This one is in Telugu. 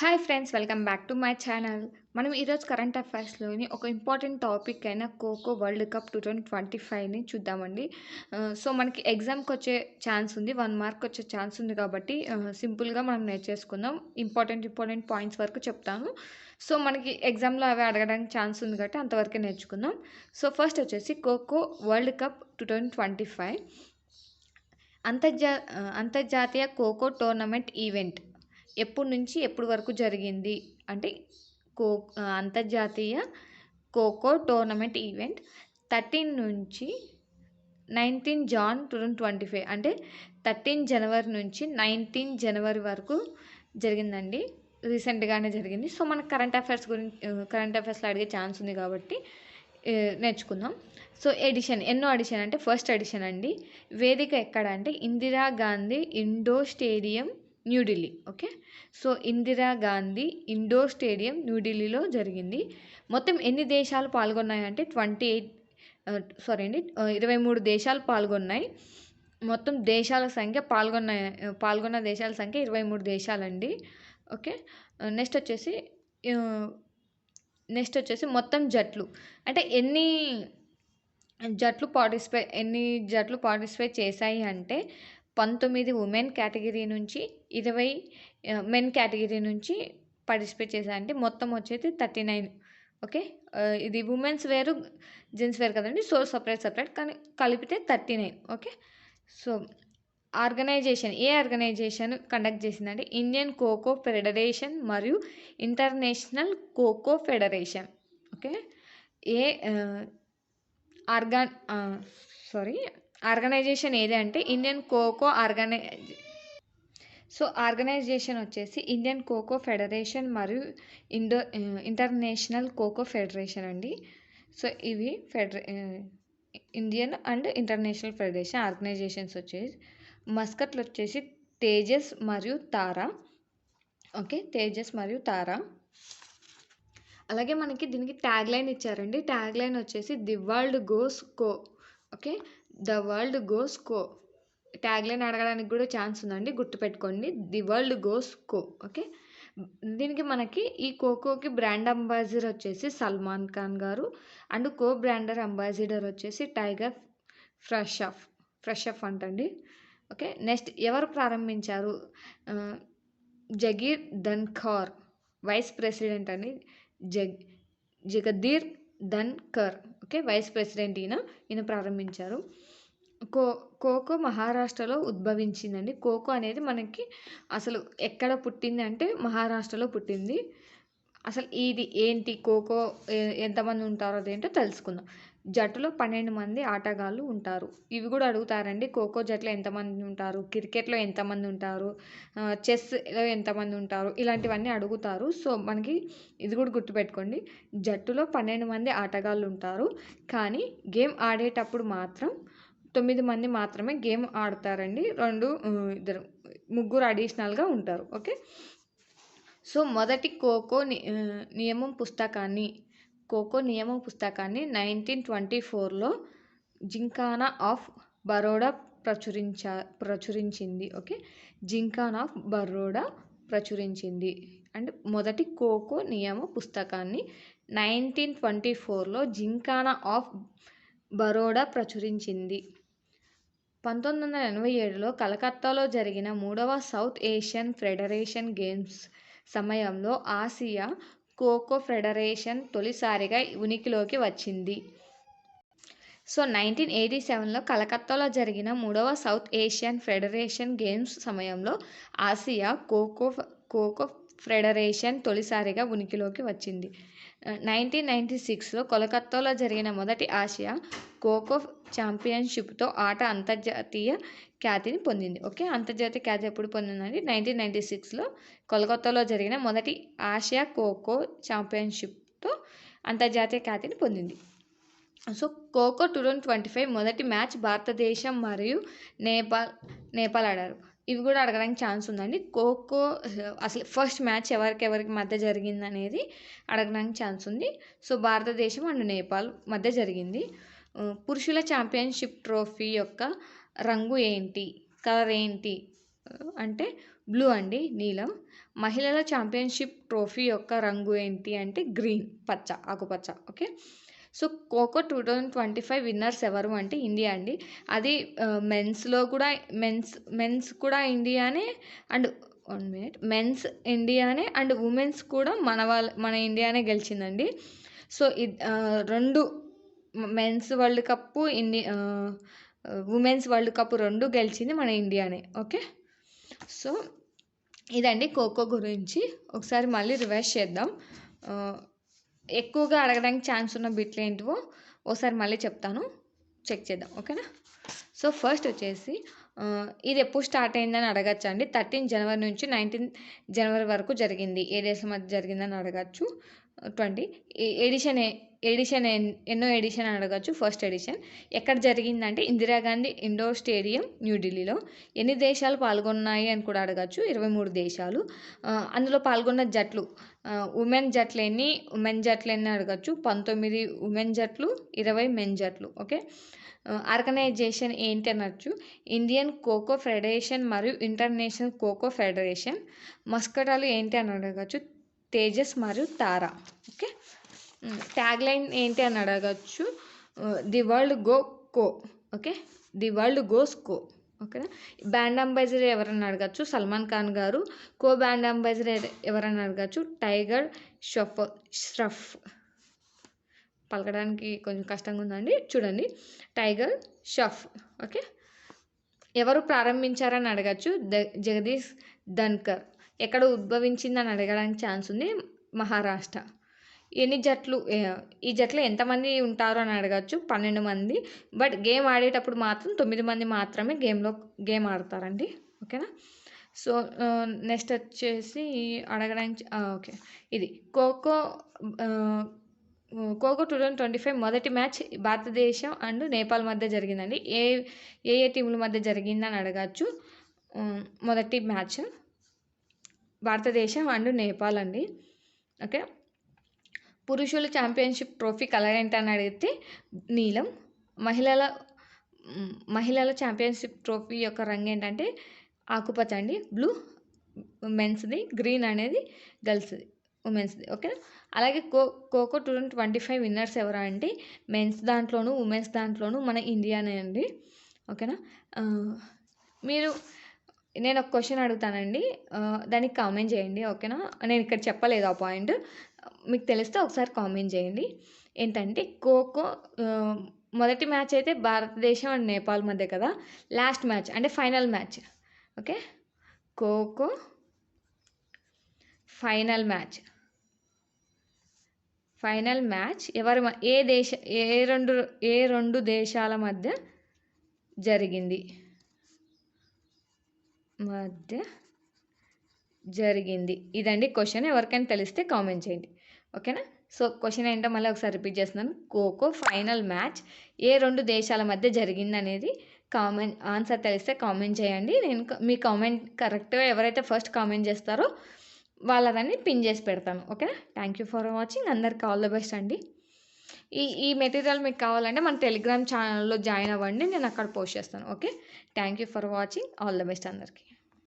Hi friends, welcome back to my channel. మనం ఈరోజు కరెంట్ అఫైర్స్లోని ఒక ఇంపార్టెంట్ టాపిక్ అయిన ఖోఖో వరల్డ్ కప్ 2025ని చూద్దామండి. సో మనకి ఎగ్జామ్కి వచ్చే ఛాన్స్ ఉంది, 1 మార్క్ వచ్చే ఛాన్స్ ఉంది కాబట్టి సింపుల్గా మనం నేర్చేసుకుందాం. ఇంపార్టెంట్ పాయింట్స్ వరకు చెప్తాను. సో మనకి ఎగ్జామ్లో అవి అడగడానికి ఛాన్స్ ఉంది కాబట్టి అంతవరకే నేర్చుకుందాం. సో ఫస్ట్ వచ్చేసి ఖోఖో వరల్డ్ కప్ 2025 అంతర్జాతీయ ఖోఖో టోర్నమెంట్ ఈవెంట్ ఎప్పటి నుంచి ఎప్పటి వరకు జరిగింది అంటే అంతర్జాతీయ ఖోఖో టోర్నమెంట్ ఈవెంట్ 13 నుంచి 19 జాన్ 2025 అంటే 13 జనవరి నుంచి 19 జనవరి వరకు జరిగిందండి. రీసెంట్గానే జరిగింది. సో మనకు కరెంట్ అఫైర్స్లో అడిగే ఛాన్స్ ఉంది కాబట్టి నేర్చుకుందాం. సో ఎన్నో ఎడిషన్ అంటే ఫస్ట్ ఎడిషన్ అండి. వేదిక ఎక్కడ అంటే Indira Gandhi indoor stadium, New Delhi. Okay, so Indira Gandhi indoor stadium న్యూఢిల్లీలో జరిగింది. మొత్తం ఎన్ని దేశాలు పాల్గొన్నాయంటే 23 దేశాలు పాల్గొన్నాయి. మొత్తం దేశాల సంఖ్య పాల్గొన్న దేశాల సంఖ్య 23 దేశాలండి. ఓకే, నెక్స్ట్ వచ్చేసి మొత్తం జట్లు అంటే ఎన్ని జట్లు పార్టిసిపేట్ చేశాయి అంటే 19 ఉమెన్ కేటగిరీ నుంచి 20 మెన్ కేటగిరీ నుంచి పార్టిసిపేట్ చేశాయండి. మొత్తం వచ్చేసి 39. ఓకే, ఇది ఉమెన్స్ వేరు జెంట్స్ వేరు కదండి. సో సపరేట్ కానీ కలిపితే 39. ఓకే, సో ఆర్గనైజేషన్ కండక్ట్ చేసిందంటే ఇండియన్ ఖోఖో ఫెడరేషన్ మరియు international kho kho federation. Okay, organization ఏది అంటే ఇండియన్ ఖోఖో ఆర్గనైజేషన్ వచ్చేసి ఇండియన్ ఖోఖో ఫెడరేషన్ మరియు ఇంటర్నేషనల్ ఖోఖో ఫెడరేషన్ అండి. సో ఇవి Indian and international federation organizations వచ్చేసి. మస్కట్లు వచ్చేసి తేజస్ మరియు తారా. ఓకే, తేజస్ మరియు తారా. అలాగే మనకి దీనికి ట్యాగ్ లైన్ ఇచ్చారండి. ట్యాగ్ లైన్ వచ్చేసి the world goes co. Okay, the world goes co. Tag line అడగడానికి కూడా ఛాన్స్ ఉందండి, గుర్తుపెట్టుకోండి. The world goes co. Okay, దీనికి మనకి ఈ ఖోఖోకి బ్రాండ్ అంబాసిడర్ వచ్చేసి సల్మాన్ ఖాన్ గారు అండ్ కో బ్రాండర్ అంబాసిడర్ వచ్చేసి టైగర్ ఫ్రెషఫ్ అంటండి. ఓకే, నెక్స్ట్ ఎవరు ప్రారంభించారు? జగీర్ ధన్ఖర్ వైస్ ప్రెసిడెంట్ అండి. జగదీర్ ధన్కర్. ఓకే, వైస్ ప్రెసిడెంట్ ఈయన ప్రారంభించారు. ఖోఖో మహారాష్ట్రలో ఉద్భవించిందండి. ఖోఖో అనేది మనకి అసలు ఎక్కడ పుట్టింది అంటే మహారాష్ట్రలో పుట్టింది. అసలు ఇది ఏంటి ఖోఖో, ఎంతమంది ఉంటారో అదేంటో తెలుసుకుందాం. జట్టులో 12 మంది ఆటగాళ్ళు ఉంటారు. ఇవి కూడా అడుగుతారండి. ఖోఖో జట్టులో ఎంతమంది ఉంటారు, క్రికెట్లో ఎంతమంది ఉంటారు, చెస్లో ఎంతమంది ఉంటారు, ఇలాంటివన్నీ అడుగుతారు. సో మనకి ఇది కూడా గుర్తుపెట్టుకోండి. జట్టులో 12 మంది ఆటగాళ్ళు ఉంటారు, కానీ గేమ్ ఆడేటప్పుడు మాత్రం 9 మంది మాత్రమే గేమ్ ఆడతారండి. ముగ్గురు అడిషనల్గా ఉంటారు. ఓకే, సో మొదటి ఖోఖో నియమం పుస్తకాన్ని 1924లో జింకానా ఆఫ్ బరోడా ప్రచురించింది. ఓకే, జింకానా ఆఫ్ బరోడా ప్రచురించింది. అండ్ మొదటి ఖోఖో నియమ పుస్తకాన్ని 1924లో జింకానా ఆఫ్ బరోడా ప్రచురించింది. 1987లో కలకత్తాలో జరిగిన 3వ సౌత్ ఏషియన్ ఫెడరేషన్ గేమ్స్ సమయంలో ఆసియా ఖోఖో ఫెడరేషన్ తొలిసారిగా ఉనికిలోకి వచ్చింది. సో 1987లో కలకత్తాలో జరిగిన 3వ సౌత్ ఏషియన్ ఫెడరేషన్ గేమ్స్ సమయంలో ఆసియా ఖోఖో ఫెడరేషన్ తొలిసారిగా ఉనికిలోకి వచ్చింది. 1996లో కోల్కతాలో జరిగిన మొదటి ఆసియా ఖోఖో ఛాంపియన్షిప్తో ఆట అంతర్జాతీయ ఖ్యాతిని పొందింది. ఓకే, అంతర్జాతీయ ఖ్యాతి ఎప్పుడు పొందిందండి? 1996లో కోల్కతాలో జరిగిన మొదటి ఆసియా ఖోఖో ఛాంపియన్షిప్తో అంతర్జాతీయ ఖ్యాతిని పొందింది. సో ఖోఖో 2025 మొదటి మ్యాచ్ భారతదేశం మరియు నేపాల్ ఆడారు. ఇవి కూడా అడగడానికి ఛాన్స్ ఉందండి. ఖోఖో అసలు ఫస్ట్ మ్యాచ్ ఎవరికి మధ్య జరిగింది అనేది అడగడానికి ఛాన్స్ ఉంది. సో భారతదేశం అండ్ నేపాల్ మధ్య జరిగింది. పురుషుల ఛాంపియన్షిప్ ట్రోఫీ యొక్క రంగు ఏంటి, కలర్ ఏంటి అంటే బ్లూ అండి, నీలం. మహిళల ఛాంపియన్షిప్ ట్రోఫీ యొక్క రంగు ఏంటి అంటే గ్రీన్, పచ్చ, ఆకుపచ్చ. ఓకే. సో ఖోఖో 2025 విన్నర్స్ ఎవరు అంటే ఇండియా అండి. అది మెన్స్లో కూడా మెన్స్ కూడా ఇండియానే, అండ్ 1 మినిట్, మెన్స్ ఇండియానే అండ్ ఉమెన్స్ కూడా మన ఇండియానే గెలిచిందండి. సో రెండు men's world cup women's world cup రెండు గెలిచింది మన ఇండియానే. ఓకే. సో ఇదండి ఖోఖో గురించి. ఒకసారి మళ్ళీ రివైజ్ చేద్దాం. ఎక్కువగా అడగడానికి ఛాన్స్ ఉన్న బిట్లు ఏంటివో ఒకసారి మళ్ళీ చెప్తాను, చెక్ చేద్దాం. ఓకేనా. సో ఫస్ట్ వచ్చేసి ఇది ఎప్పుడు స్టార్ట్ అయిందని అడగచ్చు అండి. 13 జనవరి నుంచి 19 జనవరి వరకు జరిగింది. ఏ డేస్ మధ్య జరిగిందని అడగచ్చు. 20 ఎడిషన్ ఎన్నో ఎడిషన్ అని అడగచ్చు. ఫస్ట్ ఎడిషన్ ఎక్కడ జరిగిందంటే ఇందిరాగాంధీ ఇండోర్ స్టేడియం, న్యూఢిల్లీలో. ఎన్ని దేశాలు పాల్గొన్నాయి అని కూడా అడగచ్చు. 23 దేశాలు. అందులో పాల్గొన్న జట్లు, మెన్ జట్లు ఎన్ని అడగచ్చు. 19 ఉమెన్ జట్లు, 20 మెన్ జట్లు. ఓకే. ఆర్గనైజేషన్ ఏంటి అనొచ్చు. ఇండియన్ ఖోఖో ఫెడరేషన్ మరియు ఇంటర్నేషనల్ ఖోఖో ఫెడరేషన్. మస్కటాలు ఏంటి అని అడగచ్చు. తేజస్ మరియు తారా. ఓకే. ట్యాగ్ లైన్ ఏంటి అని అడగచ్చు. The world go kho. Okay. The world goes kho. ఓకేనా. బ్రాండ్ అంబాసిడర్ ఎవరన్నా అడగచ్చు. సల్మాన్ ఖాన్ గారు. కో బ్రాండ్ అంబాసిడర్ ఎవరన్నా అడగచ్చు. టైగర్ ష్రఫ్. పలకడానికి కొంచెం కష్టంగా ఉందండి, చూడండి. టైగర్ ష్రఫ్. ఓకే. ఎవరు ప్రారంభించారని అడగచ్చు. జగదీష్ ధన్కర్. ఎక్కడ ఉద్భవించిందని అడగడానికి ఛాన్స్ ఉంది. మహారాష్ట్ర. ఎన్ని జట్లు, ఈ జట్లు ఎంతమంది ఉంటారు అని అడగచ్చు. 12 మంది. బట్ గేమ్ ఆడేటప్పుడు మాత్రం 9 మంది మాత్రమే గేమ్ ఆడతారండి. ఓకేనా. సో నెక్స్ట్ వచ్చేసి అడగడానికి ఓకే, ఇది ఖోఖో 2025 మొదటి మ్యాచ్ భారతదేశం అండ్ నేపాల్ మధ్య జరిగిందండి. ఏ టీముల మధ్య జరిగిందని అడగచ్చు. మొదటి మ్యాచ్ భారతదేశం అండ్ నేపాల్ అండి. ఓకే. పురుషుల ఛాంపియన్షిప్ ట్రోఫీ కలర్ ఏంటని అడిగితే నీలం. మహిళల ఛాంపియన్షిప్ ట్రోఫీ యొక్క రంగు ఏంటంటే ఆకుపచ్చ అండి, బ్లూ మెన్స్ది, గ్రీన్ అనేది గర్ల్స్ది, ఉమెన్స్ది. ఓకేనా. అలాగే ఖోఖో 2025 విన్నర్స్ ఎవరా అంటే మెన్స్ దాంట్లోనూ ఉమెన్స్ దాంట్లోనూ మన ఇండియానే అండి. ఓకేనా. నేను ఒక క్వశ్చన్ అడుగుతానండి, దానికి కామెంట్ చేయండి. ఓకేనా. నేను ఇక్కడ చెప్పలేదు ఆ పాయింట్, మీకు తెలిస్తే ఒకసారి కామెంట్ చేయండి. ఏంటంటే ఖోఖో మొదటి మ్యాచ్ అయితే భారతదేశం అండ్ నేపాల్ మధ్య కదా. లాస్ట్ మ్యాచ్ అంటే final match. Okay. Kho kho final match ఏ రెండు దేశాల మధ్య జరిగింది. ఇదండి క్వశ్చన్. ఎవరికైనా తెలిస్తే కామెంట్ చేయండి. ఓకేనా. సో క్వశ్చన్ ఏంటో మళ్ళీ ఒకసారి రిపీట్ చేస్తున్నాను. ఖోఖో ఫైనల్ మ్యాచ్ ఏ రెండు దేశాల మధ్య జరిగింది అనేది ఆన్సర్ తెలిస్తే కామెంట్ చేయండి. నేను మీ కామెంట్ కరెక్ట్గా ఎవరైతే ఫస్ట్ కామెంట్ చేస్తారో వాళ్ళని పిన్ చేసి పెడతాను. ఓకేనా. Thank you for watching. అందరికి ఆల్ ద బెస్ట్ అండి. ఈ మెటీరియల్ మీకు కావాలంటే మన టెలిగ్రామ్ ఛానల్లో జాయిన్ అవ్వండి, నేను అక్కడ పోస్ట్ చేస్తాను. Okay. Thank you for watching. All the best అందరికీ.